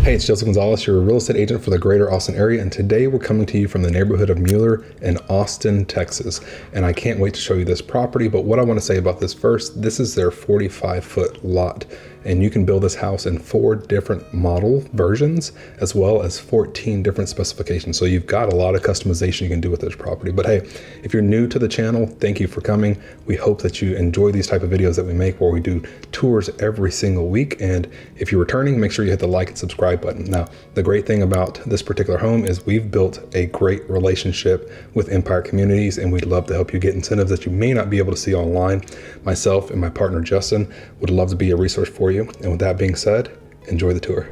Hey, it's Joseph Gonzales, your real estate agent for the greater Austin area, and today we're coming to you from the neighborhood of Mueller in Austin, Texas. And I can't wait to show you this property, but what I want to say about this first, this is their 45-foot lot, and you can build this house in 4 different model versions, as well as 14 different specifications. So you've got a lot of customization you can do with this property. But hey, if you're new to the channel, thank you for coming. We hope that you enjoy these type of videos that we make where we do tours every single week. And if you're returning, make sure you hit the like and subscribe button. Now, the great thing about this particular home is we've built a great relationship with Empire Communities, and we'd love to help you get incentives that you may not be able to see online. Myself and my partner, Justin, would love to be a resource for you. And with that being said, enjoy the tour.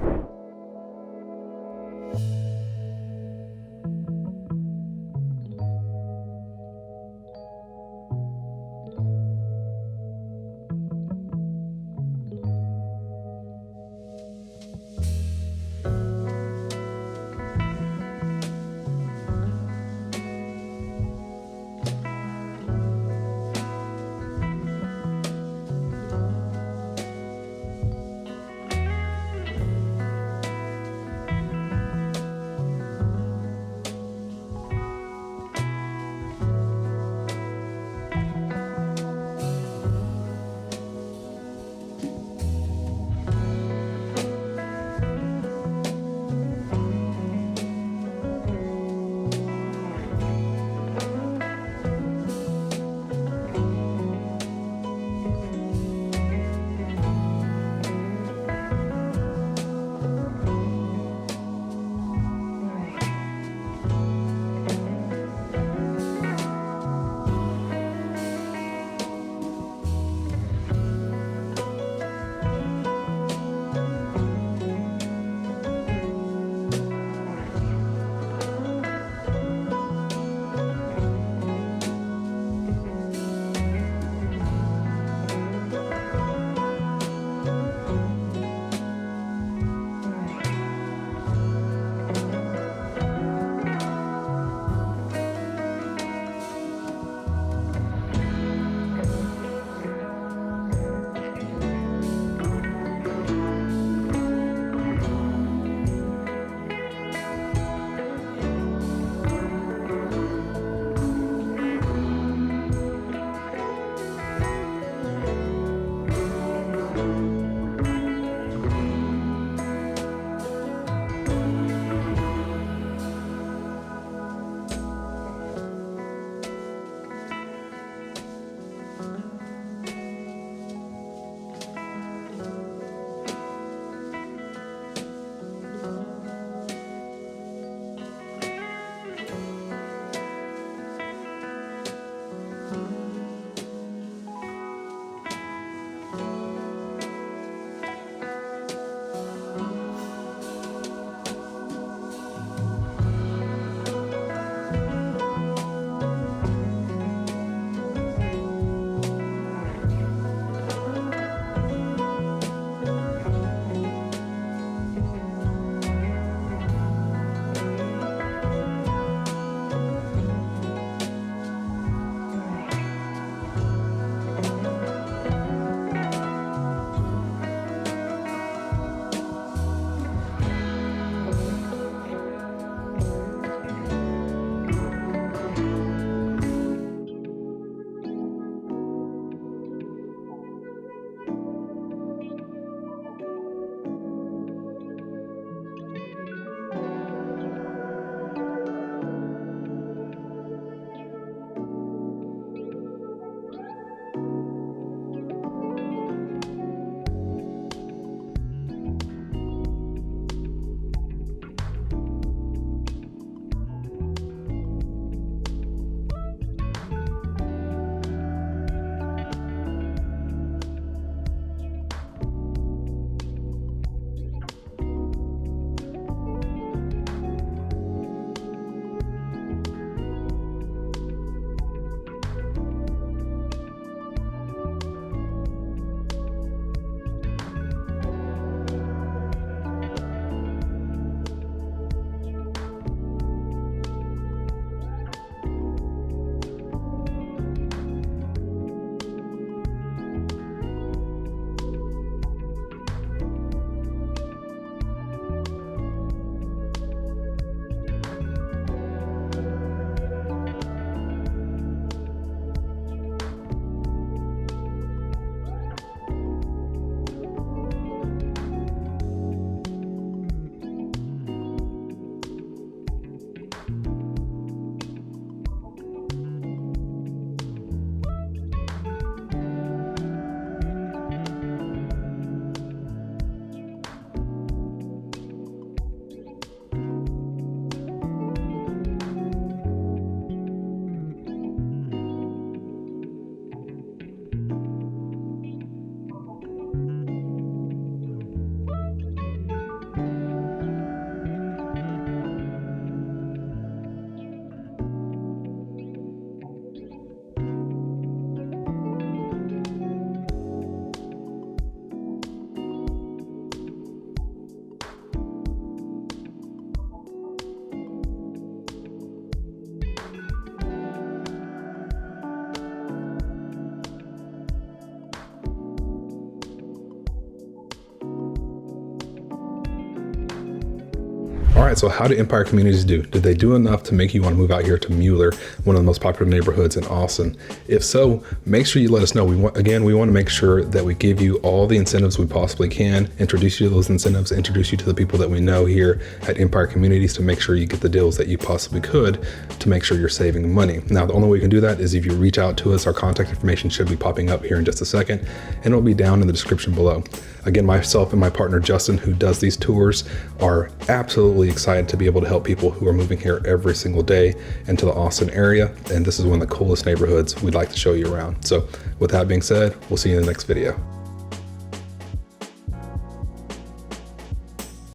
All right, so how do Empire Communities do? Did they do enough to make you want to move out here to Mueller, one of the most popular neighborhoods in Austin? If so, make sure you let us know. We want to make sure that we give you all the incentives we possibly can, introduce you to those incentives, introduce you to the people that we know here at Empire Communities to make sure you get the deals that you possibly could to make sure you're saving money. Now, the only way you can do that is if you reach out to us. Our contact information should be popping up here in just a second, and it'll be down in the description below. Again, myself and my partner Justin, who does these tours, are absolutely excited to be able to help people who are moving here every single day into the Austin area. And this is one of the coolest neighborhoods we'd like to show you around. So with that being said, we'll see you in the next video.